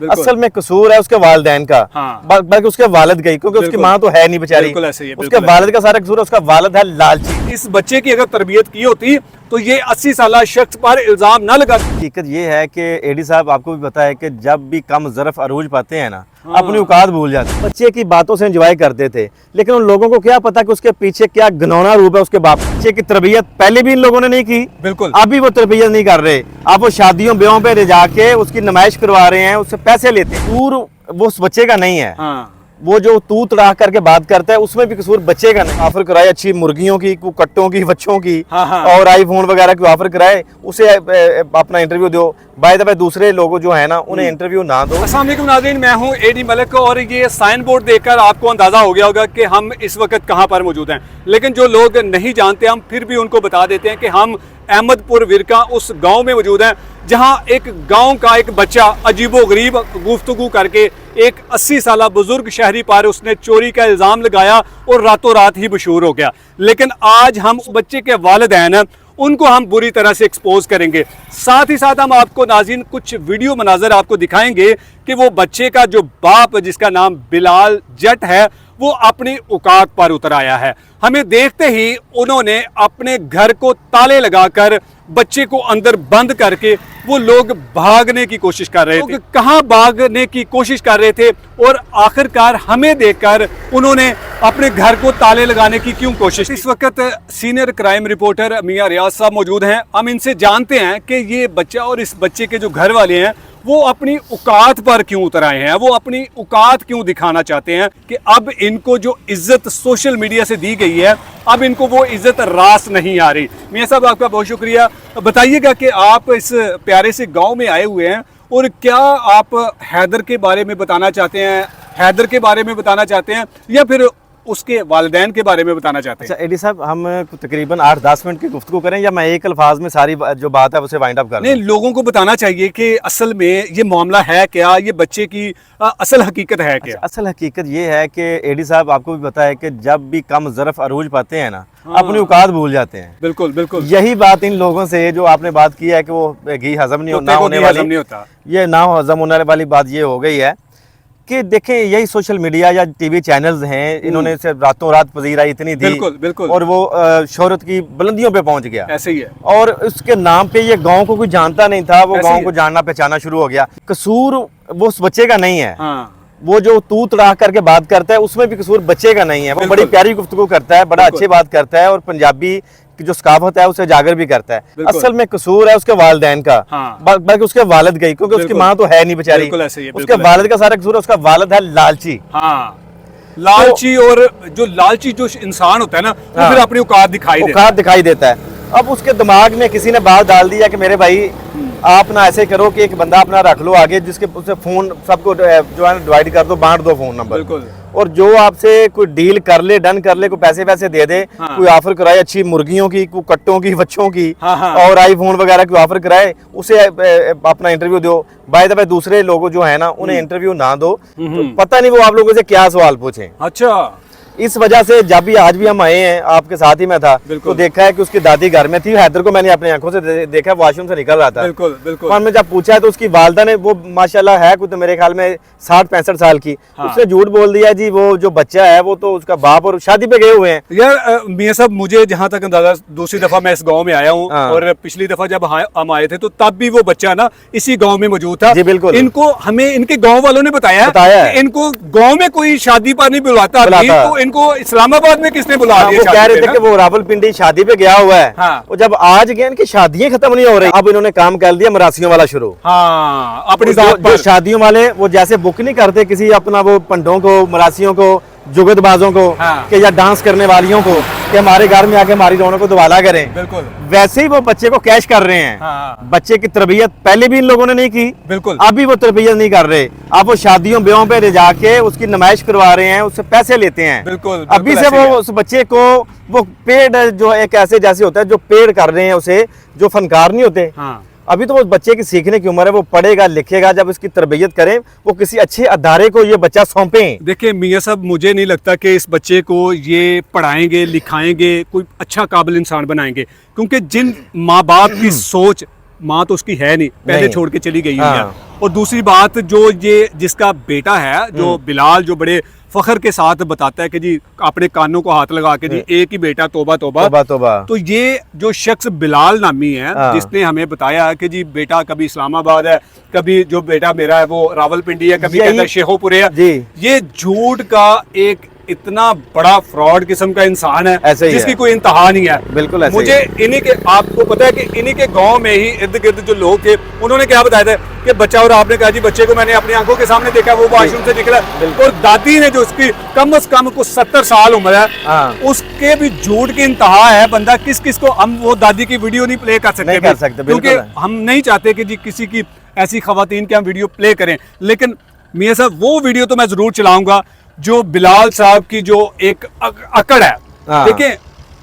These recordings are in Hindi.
असल में कसूर है उसके वालिदैन का, हाँ। बल्कि उसके वालिद का ही, क्योंकि उसकी माँ तो है नहीं बेचारी, उसके वालिद का सारा कसूर है, उसका वालिद है लालची। इस बच्चे की अगर तरबियत की होती तो ये 80 साल शख्स पर इल्जाम न लगा। हकीकत ये है कि एडी साहब आपको भी पता है कि जब भी कम ज़रफ़ अरूज पाते हैं ना, हाँ। अपनी औकात भूल जाते हैं। बच्चे की बातों से एंजॉय करते थे, लेकिन उन लोगों को क्या पता कि उसके पीछे क्या घिनौना रूप है उसके बाप। बच्चे की तरबियत पहले भी इन लोगों ने नहीं की, बिल्कुल अभी वो तरबियत नहीं कर रहे। आप वो शादियों ब्याहों पे ले जाके उसकी नुमाइश करवा रहे हैं, उससे पैसे लेते हैं। कसूर वो उस बच्चे का नहीं है, हाँ। वो जो तू तड़ाह करके बात करता है उसमें भी कसूर बच्चे का नहीं। ऑफर कराए अच्छी मुर्गियों की, कट्टों की, बच्चों की, हाँ, हाँ। और आईफोन वगैरह की ऑफर कराए, उसे अपना इंटरव्यू दो। बाय द वे दूसरे लोग जो है ना उन्हें इंटरव्यू ना दो। अस्सलाम वालेकुम नाज़रीन, मैं हूं एडी मलिक और ये साइन बोर्ड देखकर आपको अंदाजा हो गया होगा कि हम इस वक्त कहां पर मौजूद हैं। लेकिन जो लोग नहीं जानते हम फिर भी उनको बता देते हैं कि हम अहमदपुर विरका उस गांव में मौजूद हैं जहां एक गांव का एक बच्चा अजीबोगरीब गुफ्तगू करके एक 80 साल बुजुर्ग शहरी पर उसने चोरी का इल्ज़ाम लगाया और रातों रात ही मशहूर हो गया। लेकिन आज हम उस बच्चे के वालिदैन हैं उनको हम बुरी तरह से एक्सपोज करेंगे। साथ ही साथ हम आपको नाज़रीन कुछ वीडियो मनाजर आपको दिखाएंगे कि वो बच्चे का जो बाप जिसका नाम बिलाल जट है वो अपनी औकात पर उतर आया है। हमें देखते ही उन्होंने अपने घर को ताले लगाकर बच्चे को अंदर बंद करके वो लोग भागने की कोशिश कर रहे थे। कहां भागने की कोशिश कर रहे थे और आखिरकार हमें देखकर उन्होंने अपने घर को ताले लगाने की क्यों कोशिश। इस वक्त सीनियर क्राइम रिपोर्टर मियां रियाज साहब मौजूद हैं। हम इनसे जानते हैं कि ये बच्चा और इस बच्चे के जो घर वाले हैं वो अपनी औकात पर क्यों उतर आए हैं, वो अपनी औकात क्यों दिखाना चाहते हैं कि अब इनको जो इज्जत सोशल मीडिया से दी गई है अब इनको वो इज्जत रास नहीं आ रही। मियां साहब आपका बहुत शुक्रिया। बताइएगा कि आप इस प्यारे से गांव में आए हुए हैं और क्या आप हैदर के बारे में बताना चाहते हैं, हैदर के बारे में बताना चाहते हैं या फिर उसके वालिदैन के बारे में बताना चाहते हैं? अच्छा एडी साहब, हम तकरीबन 8-10 मिनट की गुफ्तगू करें या मैं एक अल्फाज में सारी जो बात है उसे वाइंड अप कर नहीं, लोगों को बताना चाहिए कि असल में ये मामला है क्या, ये बच्चे की असल हकीकत है क्या? अच्छा, असल हकीकत ये है कि एडी साहब आपको भी पता है कि जब भी कम ज़रफ़ अरूज पाते हैं ना, हाँ। अपनी औकात भूल जाते हैं। बिल्कुल बिल्कुल यही बात इन लोगों से जो आपने बात की है कि वो घी हजम नहीं होने होता, ये ना हजम होने वाली बात ये हो गई है कि देखें यही सोशल मीडिया या टीवी चैनल्स हैं, इन्होंने से रातों रात पजीराई इतनी दी। बिल्कुल बिल्कुल। और वो शोहरत की बुलंदियों पे पहुंच गया। ऐसे ही है। और उसके नाम पे ये गांव को कोई जानता नहीं था, वो गांव को जानना पहचाना शुरू हो गया। कसूर वो उस बच्चे का नहीं है, हाँ। वो जो तू तड़ाह करके बात करता है उसमें भी कसूर बच्चे का नहीं है। वो बड़ी प्यारी गुफ्तगू करता है, बड़ा अच्छी बात करता है और पंजाबी की जो सकाफत है उसे जागर भी करता है। असल में कसूर है उसके वालिदैन का, हाँ। बल्कि उसके वालिद का ही, क्योंकि उसकी माँ तो है नहीं बेचारी, उसके वालिद का सारा कसूर है। उसका वालिद है लालची। हाँ। लालची तो, और जो लालची जो इंसान होता है ना वो हाँ, फिर अपनी औकात दिखाई देता है। अब उसके दिमाग में किसी ने बात डाल दिया कि मेरे भाई आप ना ऐसे करो कि एक बंदा अपना रख लो आगे जिसके उसे फोन सबको जो है डिवाइड कर दो, बांट दो फोन नंबर, और जो आपसे कोई डील कर ले, डन कर ले, कोई पैसे वैसे दे दे, हाँ। कोई ऑफर कराए अच्छी मुर्गियों की, कोई कट्टों की, बच्चों की, हाँ, हाँ। और आईफोन वगैरह की ऑफर कराए, उसे अपना इंटरव्यू दो। बाय द वे दूसरे लोग जो है ना उन्हें इंटरव्यू ना दो, तो पता नहीं वो आप लोगों से क्या सवाल पूछे। अच्छा, इस वजह से जब भी आज भी हम आए हैं, आपके साथ ही मैं था, तो देखा है कि उसकी दादी घर में थी। हैदर को मैंने अपनी आंखों से देखा, वॉशरूम से निकल रहा था। बिल्कुल बिल्कुल। और मैं जब पूछा तो उसकी वालदा ने, वो माशाल्लाह है कुछ तो मेरे ख्याल में 60-65 साल की, हाँ। उसने झूठ बोल दिया जी वो जो बच्चा है वो तो उसका बाप और शादी पे गए हुए हैं। यार मियां साहब, मुझे जहाँ तक अंदाजा, दूसरी दफा मैं इस गांव में आया हूँ, हाँ। और पिछली दफा जब हम आए थे तो तब भी वो बच्चा ना इसी गांव में मौजूद था। जी बिल्कुल। इनको हमें इनके गांव वालों ने बताया कि इनको गांव में कोई शादी पर नहीं बुलाता, तो इनको इस्लामाबाद में किसने बुला दिया? वो कह रहे थे कि वो रावलपिंडी शादी पे गया हुआ है। हाँ। वो जब आज गए इनकी शादियां खत्म नहीं हो रही, अब इन्होंने काम कर दिया मरासियों वाला शुरू। हाँ, अपनी जो शादियों वाले वो जैसे बुक नहीं करते किसी अपना वो पंडों को, मरासियों को, जुगतबाजों को, हाँ। कि या डांस करने वालियों को कि हमारे घर में आके हमारी रौनक को दुबाला करें, बिल्कुल वैसे ही वो बच्चे को कैश कर रहे हैं। हाँ। बच्चे की तरबियत पहले भी इन लोगों ने नहीं की, बिल्कुल, अभी वो तरबियत नहीं कर रहे। अब वो शादियों ब्याहों पे ले जाके उसकी नुमाइश करवा रहे हैं, उससे पैसे लेते हैं। बिल्कुल, अभी से वो उस बच्चे को वो पेड जो एक ऐसे जैसे होता है जो पेड कर रहे हैं उसे, जो फनकार नहीं होते। हाँ। अभी तो वो बच्चे की सीखने की उम्र है, वो पढ़ेगा लिखेगा, जब इसकी तरबियत करें वो किसी अच्छे अदारे को ये बच्चा सौंपें। देखिए मियां साहब, मुझे नहीं लगता कि इस बच्चे को ये पढ़ाएंगे लिखाएंगे कोई अच्छा काबिल इंसान बनाएंगे, क्योंकि जिन माँ बाप की सोच माँ तो उसकी है नहीं, पहले नहीं। छोड़ के चली गई हुई है। हाँ। और दूसरी बात, जो ये जिसका बेटा है, जो बिलाल, जो बड़े फख्र के साथ बताता है कि जी अपने कानों को हाथ लगा के जी एक ही बेटा, तौबा तौबा तौबा तौबा। तो ये जो शख्स बिलाल नामी है, हाँ। जिसने हमें बताया कि जी बेटा कभी इस्लामाबाद है, कभी जो बेटा मेरा है वो रावलपिंडी है, कभी यही- कहता है शेखोपुरे है, जी। ये झूठ का एक इतना बड़ा फ्रॉड किस्म का इंसान है, ऐसे ही जिसकी है। कोई इंतहा नहीं है। बिल्कुल ऐसे ही मुझे है। इन्हीं के, आपको पता है कि इन्हीं के गांव में ही इर्द गिर्द जो लोग थे, उन्होंने क्या बताया था कि बच्चा, और आपने कहा जी बच्चे को मैंने अपनी आंखों के सामने देखा, वो वॉशरूम से निकला, और दादी ने जो उसकी कम से कम को 70 साल उम्र है, हाँ। उसके भी झूठ की इंतहा है। बंदा किस किस को, हम वो दादी की वीडियो नहीं प्ले कर सकते, नहीं कर सकते, क्योंकि बिल्कुल। हम नहीं चाहते कि जी किसी की ऐसी खवातीन की हम वीडियो प्ले करें। लेकिन मियां साहब, वो वीडियो तो मैं जरूर चलाऊंगा जो बिलाल साहब की जो एक अकड़ है। हाँ। देखिए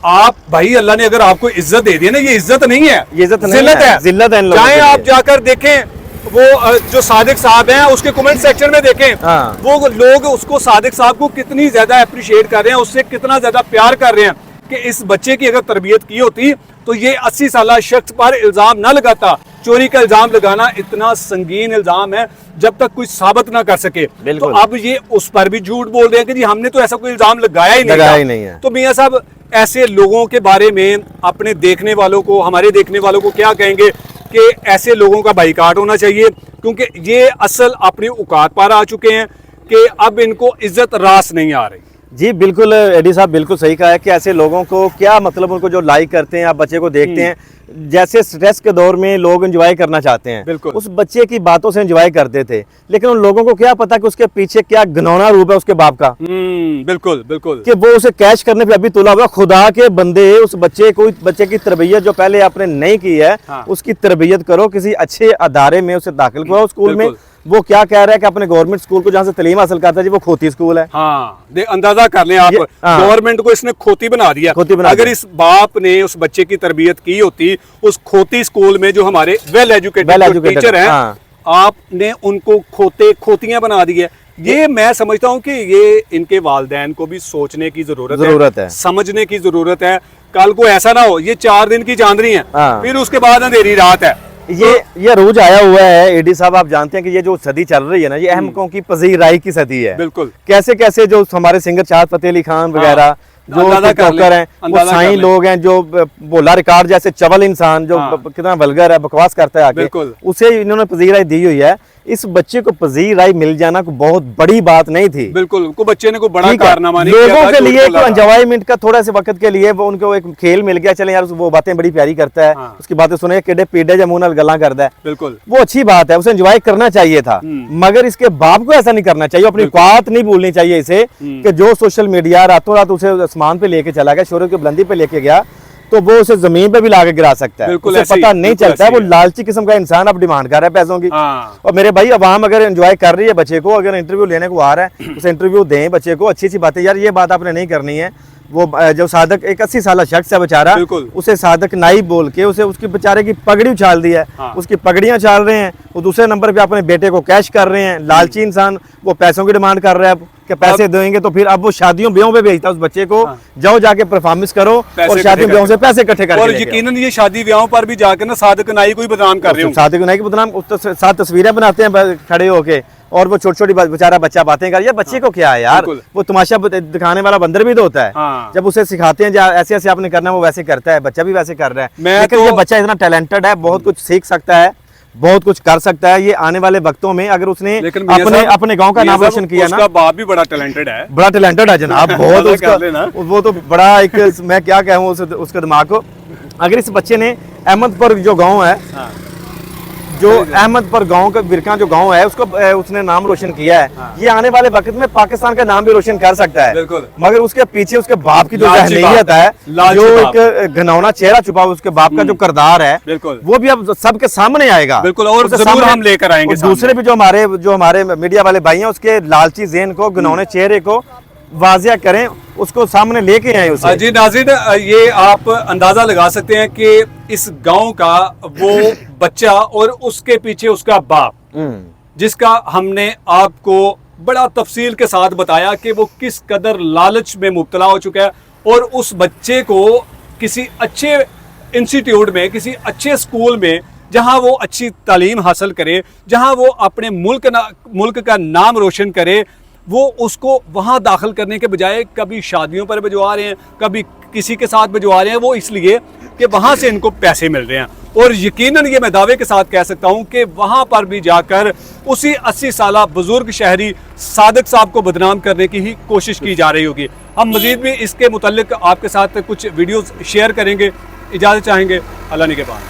आप, भाई अल्लाह ने अगर आपको इज्जत दे दी है ना, ये इज्जत नहीं है, ये इज्जत नहीं जिल्लत है, जिल्लत है इन लोगों चाहे के आप लिए। जाकर देखें, वो जो सादिक साहब हैं उसके कमेंट सेक्शन में देखें, हाँ। वो लोग उसको, सादिक साहब को कितनी ज्यादा अप्रिशिएट कर रहे हैं, उससे कितना ज्यादा प्यार कर रहे हैं कि इस बच्चे की अगर तरबियत की होती तो ये 80 साल शख्स पर इल्जाम ना लगाता। चोरी का इल्जाम लगाना इतना संगीन इल्जाम है, जब तक कोई साबित ना कर सके। तो बिल्कुल। अब ये उस पर भी झूठ बोल रहे हैं कि जी हमने तो ऐसा कोई इल्जाम लगाया ही नहीं लगाया था। ही नहीं है। तो मियां साहब, ऐसे लोगों के बारे में अपने देखने वालों को, हमारे देखने वालों को क्या कहेंगे कि ऐसे लोगों का बाइकाट होना चाहिए, क्योंकि ये असल अपनी औकात पर आ चुके हैं कि अब इनको इज्जत रास नहीं आ रही। जी बिल्कुल, एडी साहब बिल्कुल सही कहा है कि ऐसे लोगों को क्या मतलब, उनको जो लाइक करते हैं, आप बच्चे को देखते हैं, जैसे स्ट्रेस के दौर में लोग एंजॉय करना चाहते हैं, बिल्कुल। उस बच्चे की बातों से एंजॉय करते थे, लेकिन उन लोगों को क्या पता कि उसके पीछे क्या घिनौना रूप है उसके बाप का, बिल्कुल बिल्कुल। कि वो उसे कैश करने पे अभी तुला हुआ। खुदा के बंदे, उस बच्चे की तरबियत जो पहले आपने नहीं की है, हाँ। उसकी तरबियत करो, किसी अच्छे अदारे में उसे दाखिल कराओ स्कूल में। बिल्कुल। वो क्या कह रहा है कि अपने गवर्नमेंट स्कूल को जहाँ से तालीम हासिल करता है जी, वो खोती स्कूल है। हाँ, अंदाजा कर लें आप, हाँ। गवर्नमेंट को इसने खोती बना दिया। खोती बना अगर दिया। इस बाप ने उस बच्चे की तरबियत की होती उस खोती स्कूल में, जो हमारे वेल एजुकेटेड टीचर हैं, हाँ। आपने उनको खोतियां बना दी है। ये मैं समझता हूँ कि ये इनके वालिदैन को भी सोचने की जरूरत है, समझने की जरूरत है। कल को ऐसा ना हो ये 4 दिन की चांदनी है, हाँ। फिर उसके बाद अंधेरी रात है। ये रोज आया हुआ है। एडी साहब, आप जानते हैं कि ये जो सदी चल रही है ना, ये अहमकों की पजीराई की सदी है। बिल्कुल। कैसे कैसे जो हमारे सिंगर शाहद फतेह अली खान वगैरह, जो अंदाजा कर टिकटॉकर लें, हैं, वो अंदाजा कर साईं लें। लोग हैं, जो बोला रिकॉर्ड जैसे चवल इंसान जो हाँ। कितना वल्गर है, बकवास करता है आके, बिल्कुल। उसे इन्होंने पजीराई दी हुई है। इस बच्चे को पजीराई मिल जाना को बहुत बड़ी बात नहीं थी। बिल्कुल, को बच्चे ने कोई बड़ा ठीक है, कारनामा नहीं किया लोगों था, के झूठ लिए बोला था। एंजॉयमेंट का थोड़ा से वक्त के लिए वो उनको एक खेल मिल गया, चले यार वो बातें बड़ी प्यारी करता है, हाँ। उसकी बातें सुने केडे पीडे या मुंह नाल गल्लां करता है, बिल्कुल। वो अच्छी बात है, उसे एंजॉय करना चाहिए था। मगर इसके बाप को ऐसा नहीं करना चाहिए, अपनी औकात नहीं भूलनी चाहिए इसे, कि जो सोशल मीडिया रातों रात उसे आसमान पे लेके चला गया, शोहरत की बुलंदी पे लेके गया, तो वो उसे जमीन पे भी लाके गिरा सकता है। बिल्कुल उसे ऐसे ही, पता नहीं बिल्कुल चलता है, वो ऐसे ही। लालची किस्म का इंसान अब डिमांड कर रहा है पैसों की। हाँ। और मेरे भाई, अवाम अगर एंजॉय कर रही है बच्चे को, अगर इंटरव्यू लेने को आ रहा है, उसे इंटरव्यू दें बच्चे को, अच्छी सी बातें। यार ये बात आपने नहीं करनी है। वो जो सादक एक 80 साल शख्स है बेचारा, बिल्कुल। उसे सादक नाई बोल के उसे उसकी बेचारे की पगड़ी उछाल दी है। हाँ। उसकी पगड़ियां उछाल रहे हैं। वो दूसरे नंबर पे अपने बेटे को कैश कर रहे हैं। लालची इंसान, वो पैसों की डिमांड कर रहा है कि पैसे देंगे तो फिर अब वो शादियों ब्याहों पे भेजता है उस बच्चे को, हाँ। जाओ जाके परफॉर्मेंस करो पैसे और शादियों इकट्ठे ब्याहों से पैसे इकट्ठे करके और लेके आओ। यकीनन ये शादी ब्याहों पर भी जाकर ना सादिक नाई को ही बदनाम कर रहे हो। सादिक नाई की बदनाम, साथ तस्वीरें बनाते हैं खड़े होके, और वो छोटी छोटी बेचारा बच्चा बातें कर, यार बच्चे को क्या है यार, बिल्कुल। वो तमाशा दिखाने वाला बंदर भी तो होता है। हाँ। जब उसे सिखाते हैं ऐसे ऐसे आपने करना, वो वैसे करता है, बच्चा भी वैसे कर रहा है। मैं लेकिन तो- ये बच्चा इतना टैलेंटेड है, बहुत कुछ सीख सकता है, बहुत कुछ कर सकता है। ये आने वाले वक्तों में अगर उसने लेकिन मियां अपने साहब- अपने गांव का मियां नाम साहब, रोशन किया उसका ना, बाप भी बड़ा टैलेंटेड है। बड़ा टैलेंटेड है जनाब, बहुत अंदाजा उसका, कर लेना। वो तो बड़ा एक मैं क्या कहूँ उसके दिमाग को। अगर इस बच्चे ने अहमदपुर जो गांव है, हाँ। जो अहमदपुर गांव का विरका जो गांव है, उसको उसने नाम रोशन किया है। ये आने वाले वक्त में पाकिस्तान का नाम भी रोशन कर सकता है। बिल्कुल। मगर उसके पीछे उसके बाप की जो लालची जहनीयत बाप। है, लालची जो बाप। एक घिनौना चेहरा छुपा हुआ उसके बाप का जो किरदार है, बिल्कुल। वो भी अब सबके सामने आएगा। बिल्कुल, और उसके जरूर सामने- हम लेकर आएंगे और दूसरे भी जो हमारे मीडिया वाले भाई हैं, उसके लालची ज़हन को, घिनौने चेहरे को वाजिया करें, उसको सामने लेके आए उसे। जी नाज़रीन, ये आप अंदाजा लगा सकते हैं कि इस गांव का वो बच्चा और उसके पीछे उसका बाप, जिसका हमने आपको बड़ा तफसील के साथ बताया कि वो किस कदर लालच में मुब्तला हो चुका है, और उस बच्चे को किसी अच्छे इंस्टीट्यूट में, किसी अच्छे स्कूल में जहां वो अच्छी तालीम हासिल करे, जहां वो अपने मुल्क का नाम रोशन करे, वो उसको वहाँ दाखिल करने के बजाय कभी शादियों पर भिजवा रहे हैं, कभी किसी के साथ भिजवा रहे हैं, वो इसलिए कि वहाँ से इनको पैसे मिल रहे हैं। और यकीनन ये मैं दावे के साथ कह सकता हूँ कि वहाँ पर भी जाकर उसी 80 साला बुजुर्ग शहरी सादिक साहब को बदनाम करने की ही कोशिश की जा रही होगी। हम मजीद भी इसके मुतल्लिक आपके साथ कुछ वीडियोस शेयर करेंगे। इजाज़त चाहेंगे। अल्लाह निगहबान।